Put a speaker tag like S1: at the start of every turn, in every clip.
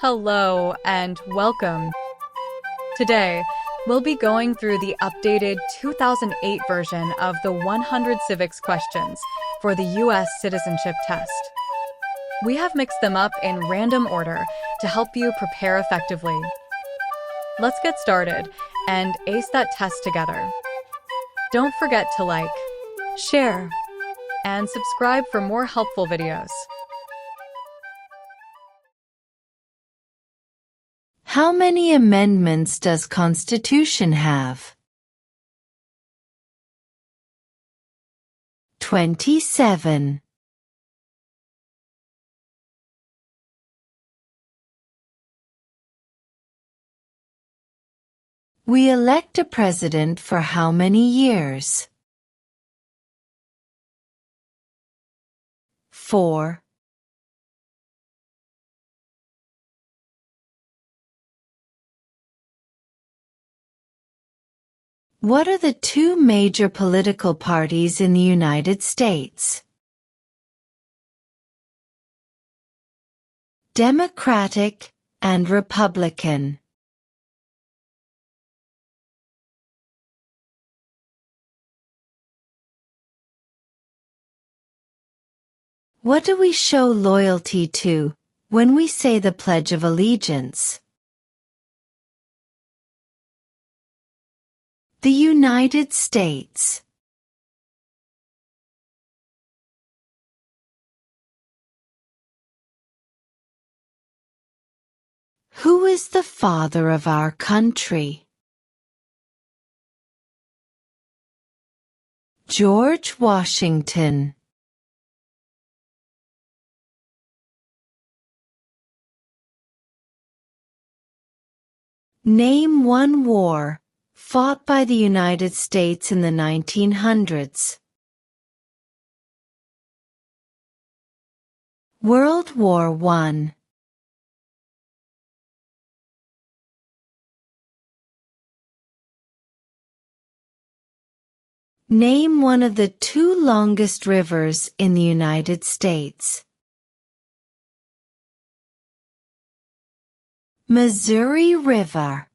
S1: Hello and welcome. Today, we'll be going through the updated 2008 version of the 100 civics questions for the U.S. Citizenship Test. We have mixed them up in random order to help you prepare effectively. Let's get started and ace that test together. Don't forget to like, share, and subscribe for more helpful videos.
S2: How many amendments does Constitution have? 27. We elect a president for how many years? 4. What are the two major political parties in the United States? Democratic and Republican. What do we show loyalty to when we say the Pledge of Allegiance? The United States. Who is the father of our country? George Washington. Name one war fought by the United States in the 1900s. World War I. Name one of the two longest rivers in the United States. Missouri River.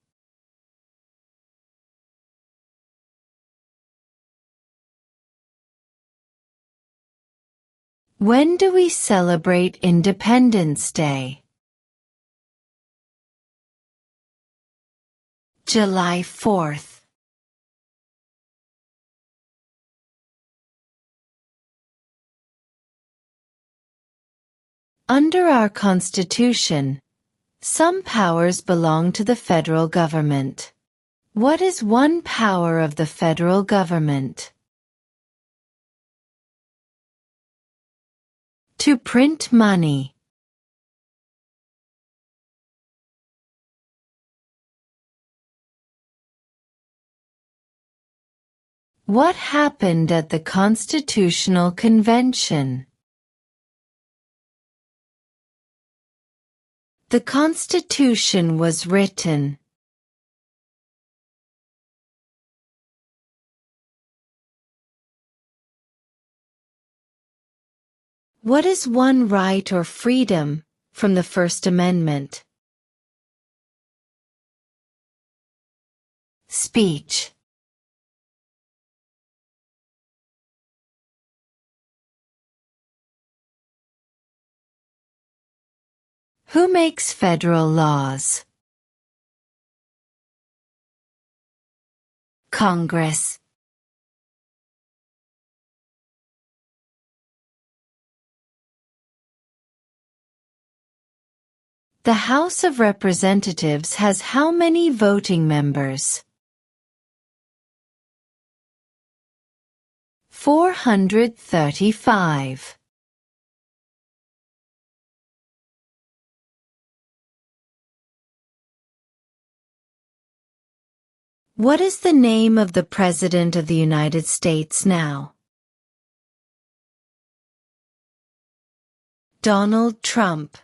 S2: When do we celebrate Independence Day? July 4th. Under our Constitution, some powers belong to the federal government. What is one power of the federal government? To print money. What happened at the Constitutional Convention? The Constitution was written. What is one right or freedom from the First Amendment? Speech. Who makes federal laws? Congress. The House of Representatives has how many voting members? 435. What is the name of the President of the United States now? Donald Trump.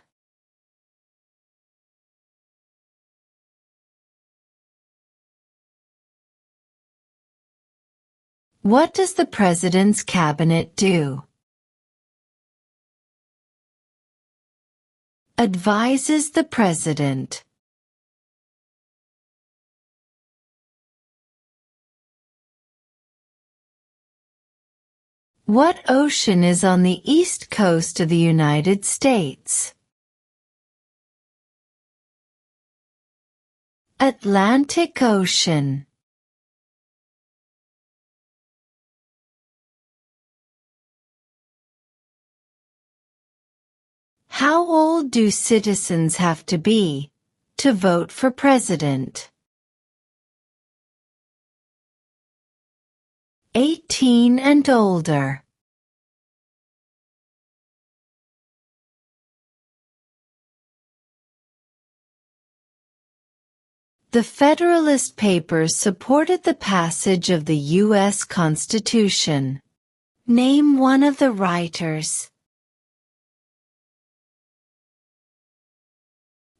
S2: What does the President's cabinet do? Advises the president. What ocean is on the east coast of the United States? Atlantic Ocean. How old do citizens have to be to vote for president? 18 and older. The Federalist Papers supported the passage of the U.S. Constitution. Name one of the writers.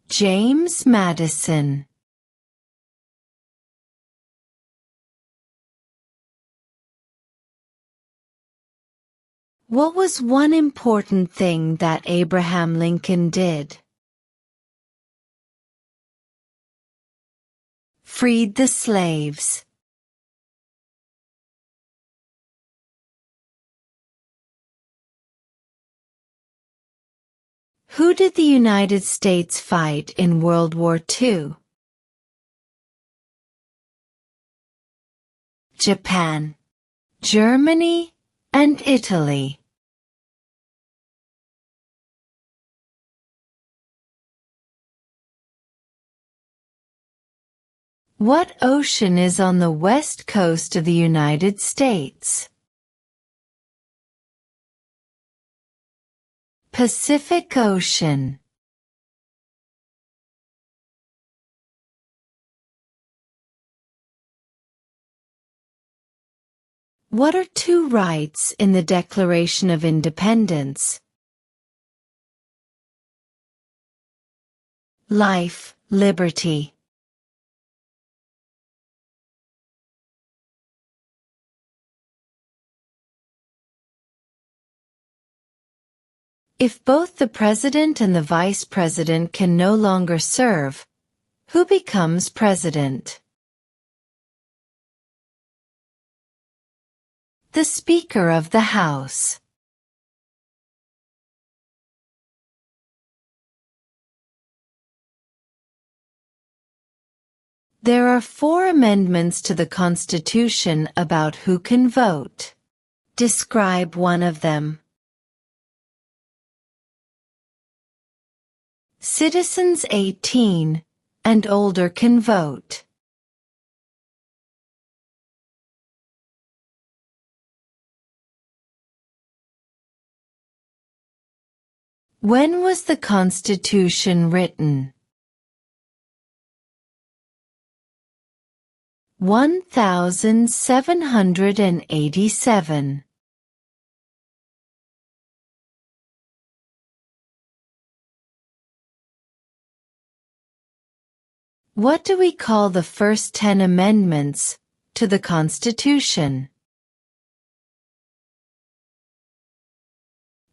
S2: James Madison. What was one important thing that Abraham Lincoln did? Freed the slaves. Who did the United States fight in World War II? Japan, Germany, and Italy. What ocean is on the west coast of the United States? Pacific Ocean. What are two rights in the Declaration of Independence? Life, liberty. If both the president and the vice president can no longer serve, who becomes president? The Speaker of the House. There are 4 amendments to the Constitution about who can vote. Describe one of them. Citizens 18 and older can vote. When was the Constitution written? 1787. What do we call the first 10 amendments to the Constitution?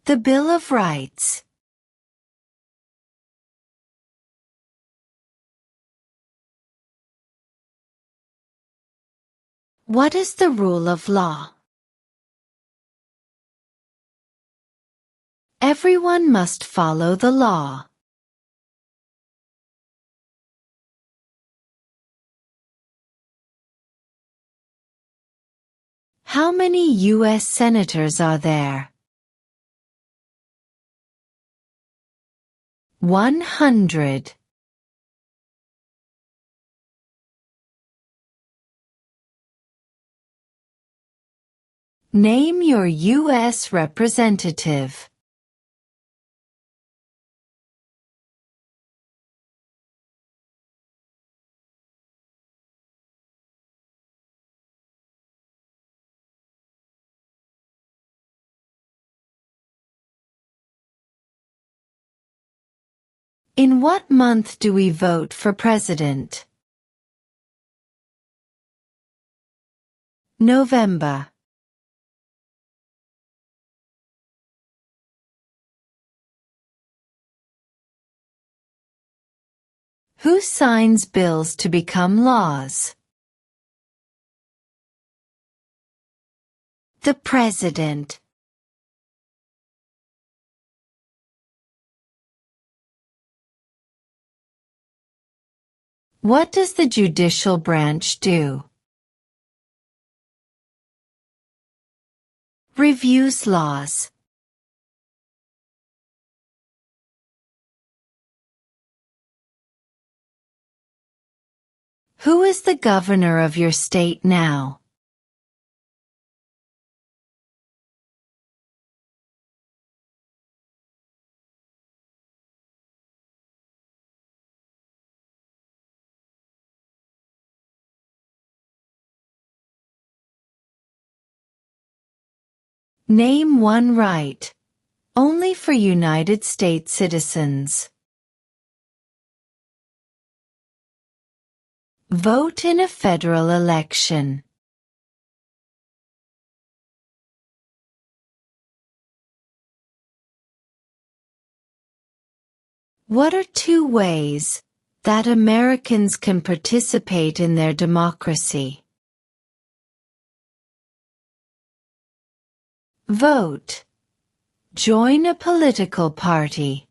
S2: The Bill of Rights. What is the rule of law? Everyone must follow the law. How many U.S. senators are there? 100. Name your U.S. representative. In what month do we vote for president? November. Who signs bills to become laws? The President. What does the judicial branch do? Reviews laws. Who is the governor of your state now? Name one right, only for United States citizens. Vote in a federal election. What are two ways that Americans can participate in their democracy? Vote. Join a political party.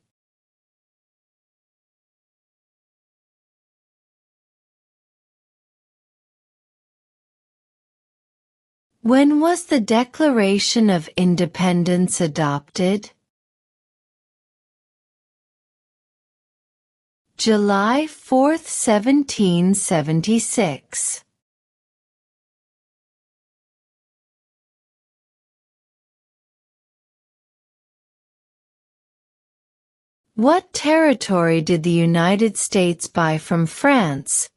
S2: When was the Declaration of Independence adopted? July 4, 1776. What territory did the United States buy from France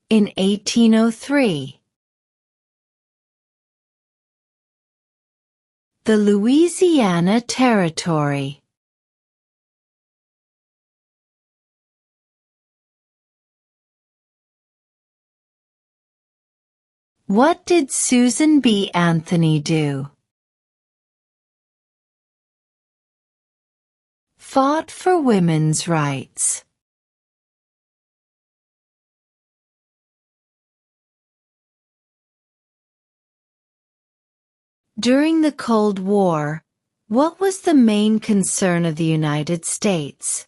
S2: in 1803? The Louisiana Territory. What did Susan B. Anthony do? Fought for women's rights. During the Cold War, what was the main concern of the United States?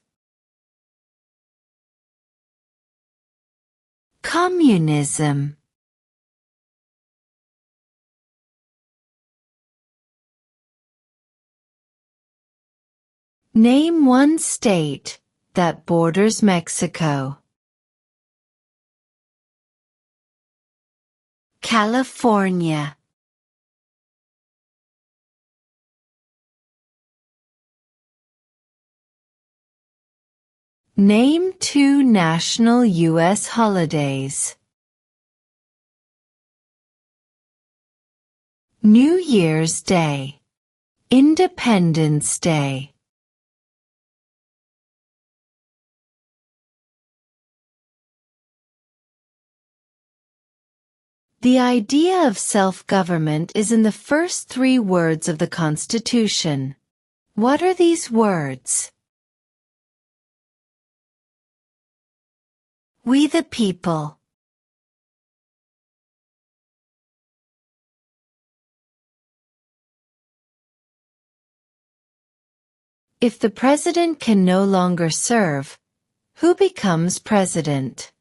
S2: Communism. Name one state that borders Mexico. California. Name two national U.S. holidays. New Year's Day. Independence Day. The idea of self-government is in the first three words of the Constitution. What are these words? We the people. If the president can no longer serve, who becomes president?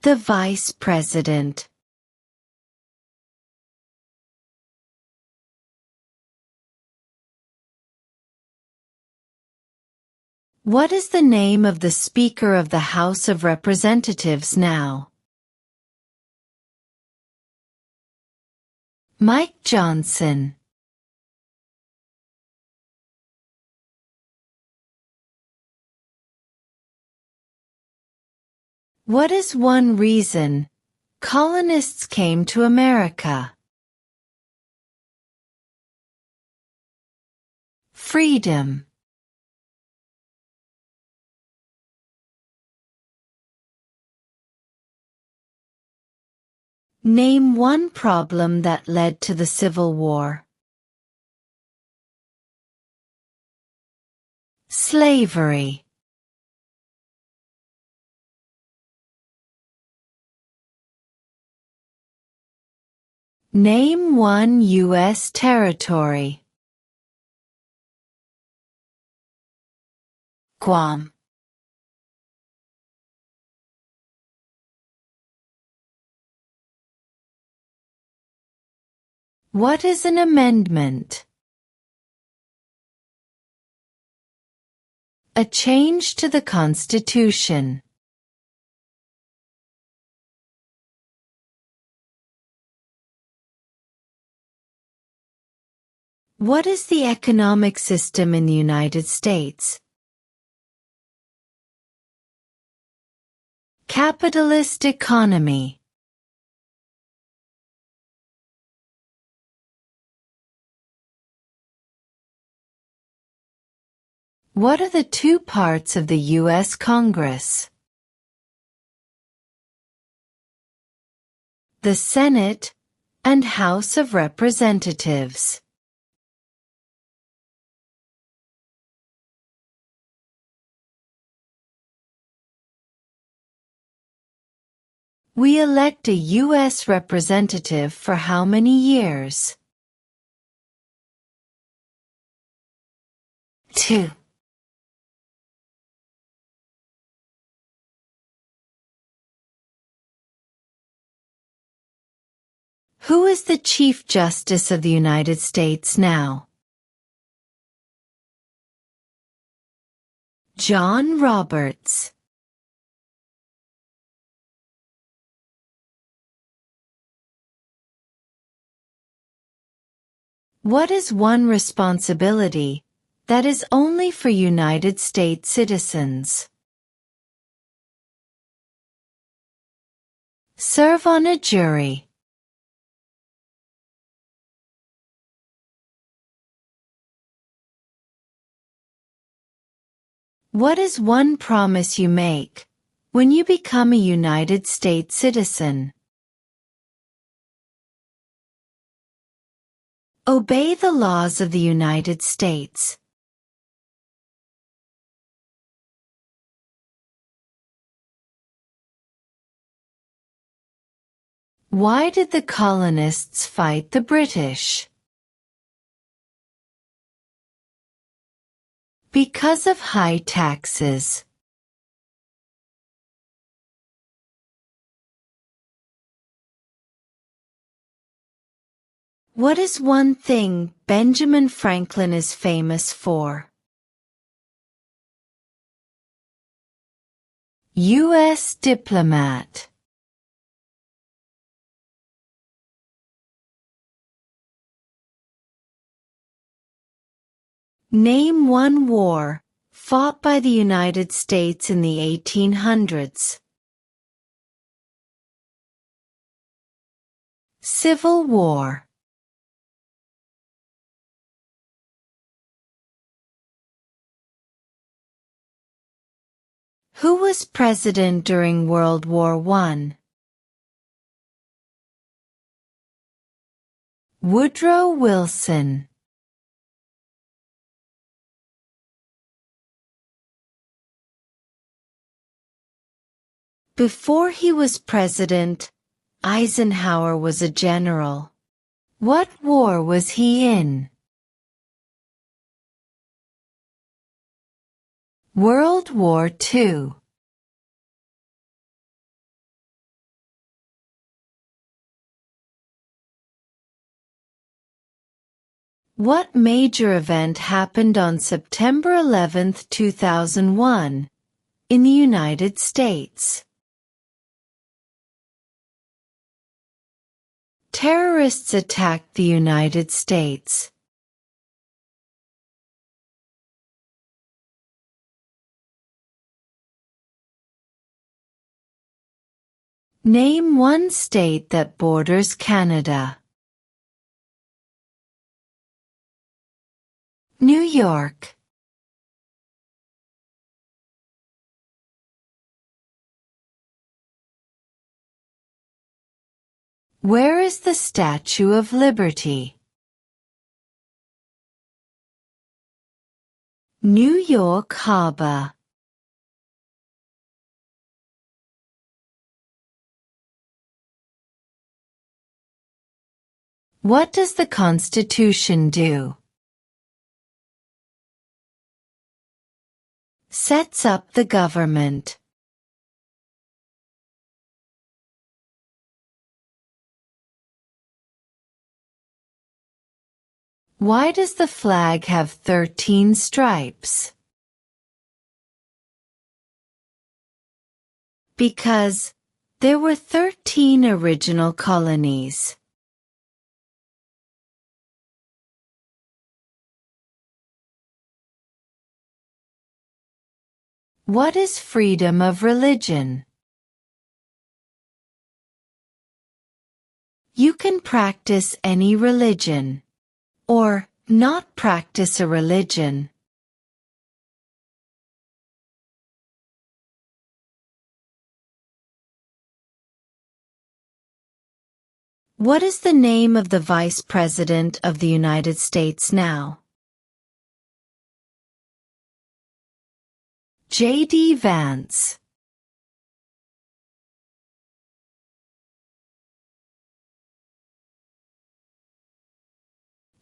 S2: The vice president. What is the name of the Speaker of the House of Representatives now? Mike Johnson. What is one reason colonists came to America? Freedom. Name one problem that led to the Civil War. Slavery. Name one U.S. territory. Guam. What is an amendment? A change to the Constitution. What is the economic system in the United States? Capitalist economy. What are the two parts of the U.S. Congress? The Senate and House of Representatives. We elect a U.S. representative for how many years? 2. Who is the Chief Justice of the United States now? John Roberts. What is one responsibility that is only for United States citizens? Serve on a jury. What is one promise you make when you become a United States citizen? Obey the laws of the United States. Why did the colonists fight the British? Because of high taxes. What is one thing Benjamin Franklin is famous for? U.S. diplomat. Name one war fought by the United States in the 1800s. Civil War. Who was president during World War I? Woodrow Wilson. Before he was president, Eisenhower was a general. What war was he in? World War II. What major event happened on September 11, 2001, in the United States? Terrorists attacked the United States. Name one state that borders Canada. New York. Where is the Statue of Liberty? New York Harbor. What does the Constitution do? Sets up the government. Why does the flag have 13 stripes? Because there were 13 original colonies. What is freedom of religion? You can practice any religion, or not practice a religion. What is the name of the Vice President of the United States now? J.D. Vance.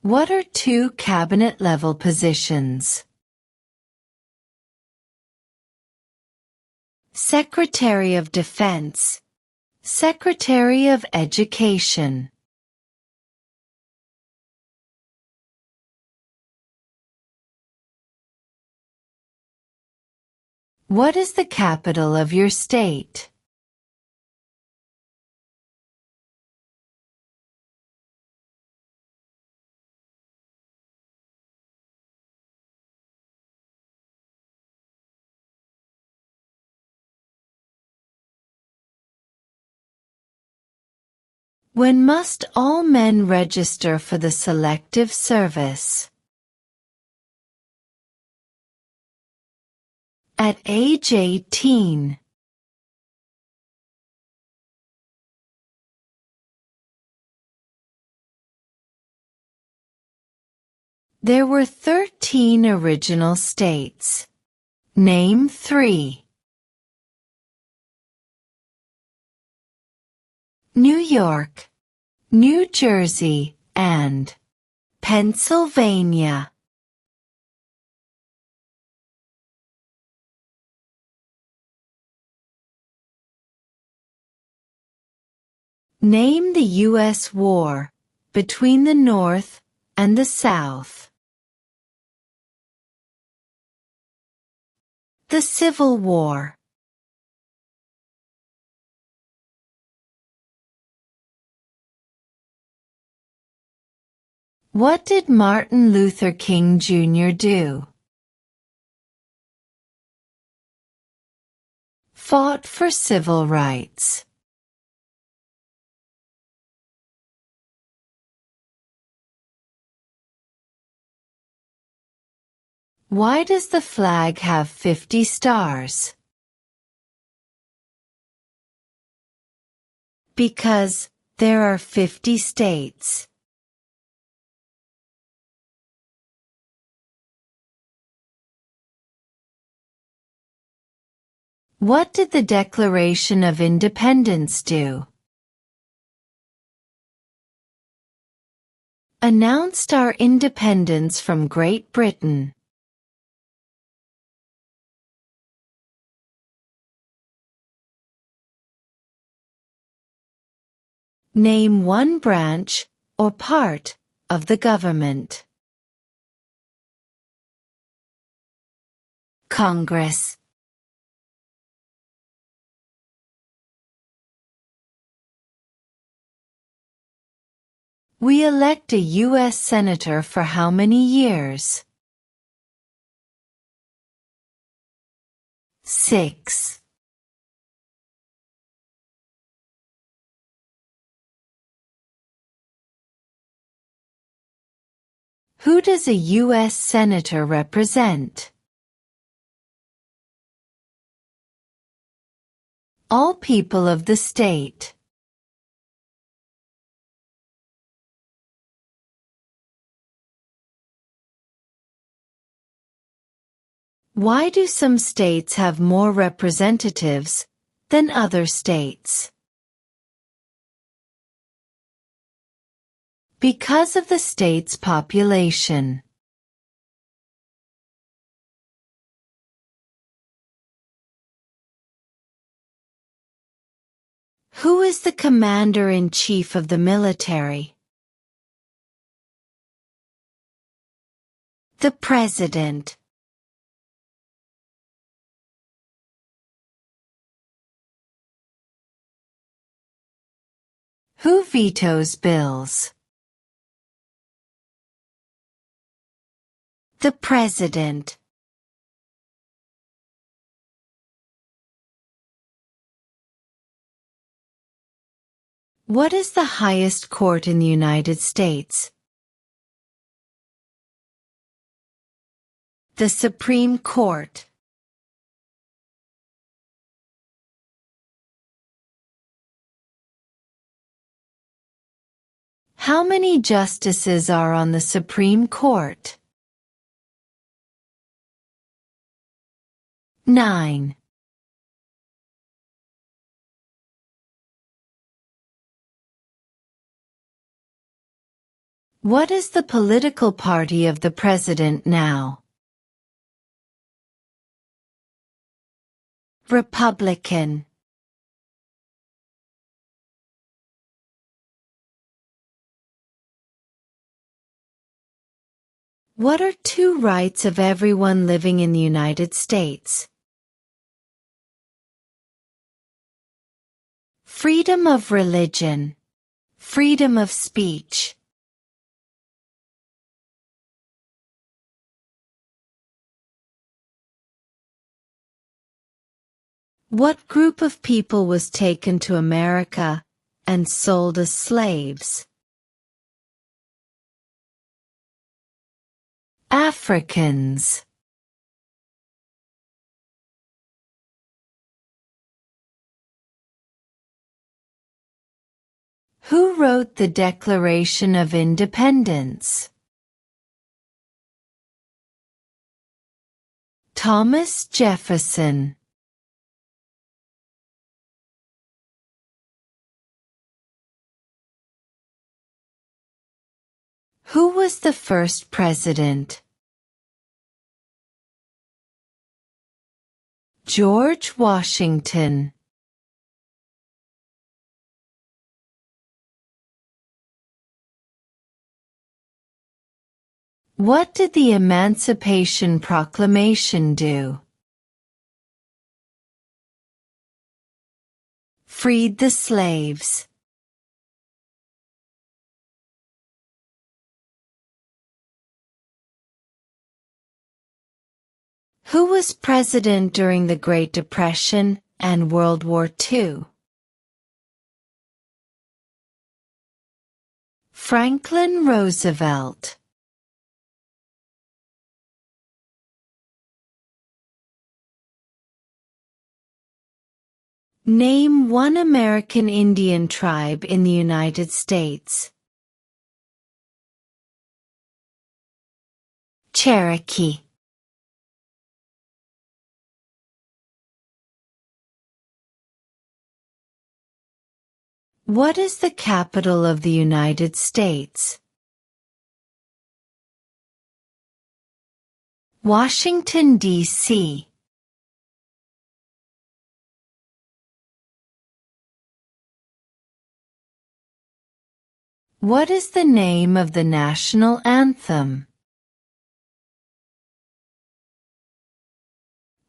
S2: What are two cabinet-level positions? Secretary of Defense, Secretary of Education. What is the capital of your state? When must all men register for the Selective Service? At age 18. There were 13 original states. Name 3. New York, New Jersey, and Pennsylvania. Name the U.S. war between the North and the South. The Civil War. What did Martin Luther King Jr. do? Fought for civil rights. Why does the flag have 50 stars? Because there are 50 states. What did the Declaration of Independence do? Announced our independence from Great Britain. Name one branch or part of the government. Congress. We elect a U.S. Senator for how many years? 6. Who does a U.S. Senator represent? All people of the state. Why do some states have more representatives than other states? Because of the state's population. Who is the commander-in-chief of the military? The President. Who vetoes bills? The President. What is the highest court in the United States? The Supreme Court. How many justices are on the Supreme Court? 9. What is the political party of the president now? Republican. What are two rights of everyone living in the United States? Freedom of religion. Freedom of speech. What group of people was taken to America and sold as slaves? Africans. Who wrote the Declaration of Independence? Thomas Jefferson. Who was the first president? George Washington. What did the Emancipation Proclamation do? Freed the slaves. Who was president during the Great Depression and World War II? Franklin Roosevelt. Name one American Indian tribe in the United States. Cherokee. What is the capital of the United States? Washington, D.C. What is the name of the national anthem?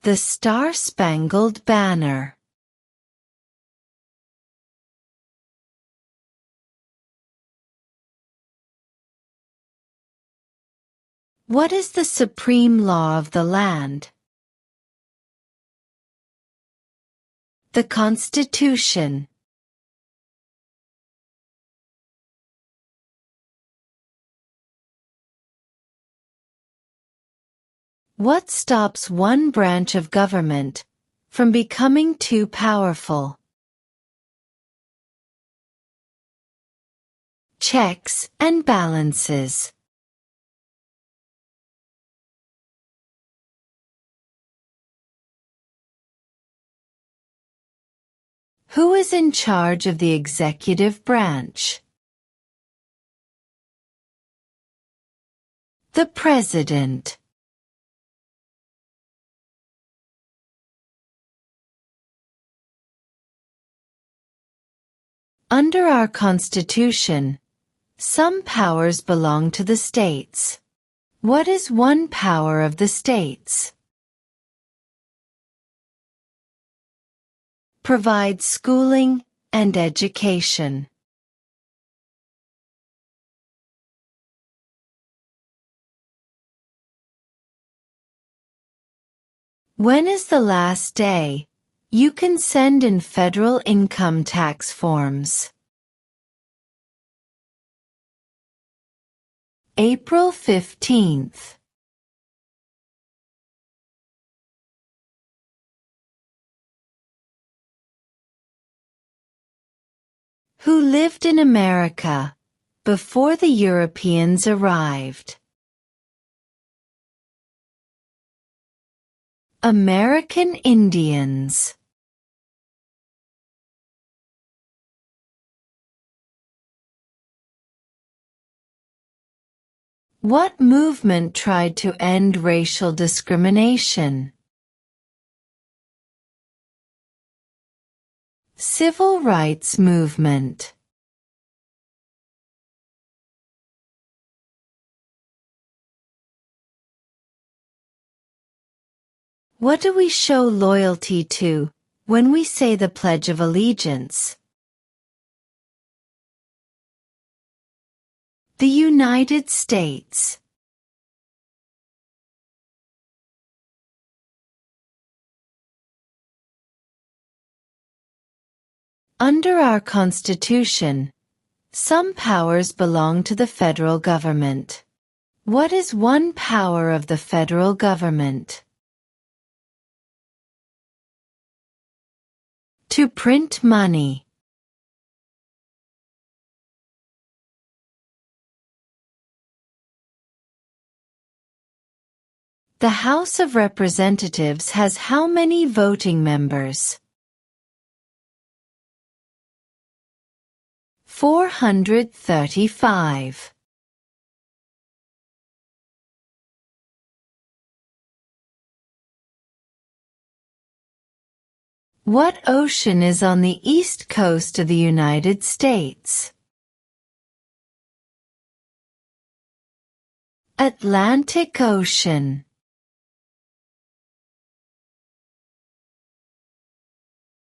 S2: The Star-Spangled Banner. What is the supreme law of the land? The Constitution. What stops one branch of government from becoming too powerful? Checks and balances. Who is in charge of the executive branch? The President. Under our Constitution, some powers belong to the states. What is one power of the states? Provide schooling and education. When is the last day you can send in federal income tax forms? April 15th. Who lived in America before the Europeans arrived? American Indians. What movement tried to end racial discrimination? Civil rights movement. What do we show loyalty to when we say the Pledge of Allegiance? The United States. Under our Constitution, some powers belong to the federal government. What is one power of the federal government? To print money. The House of Representatives has how many voting members? 435. What ocean is on the east coast of the United States? Atlantic Ocean.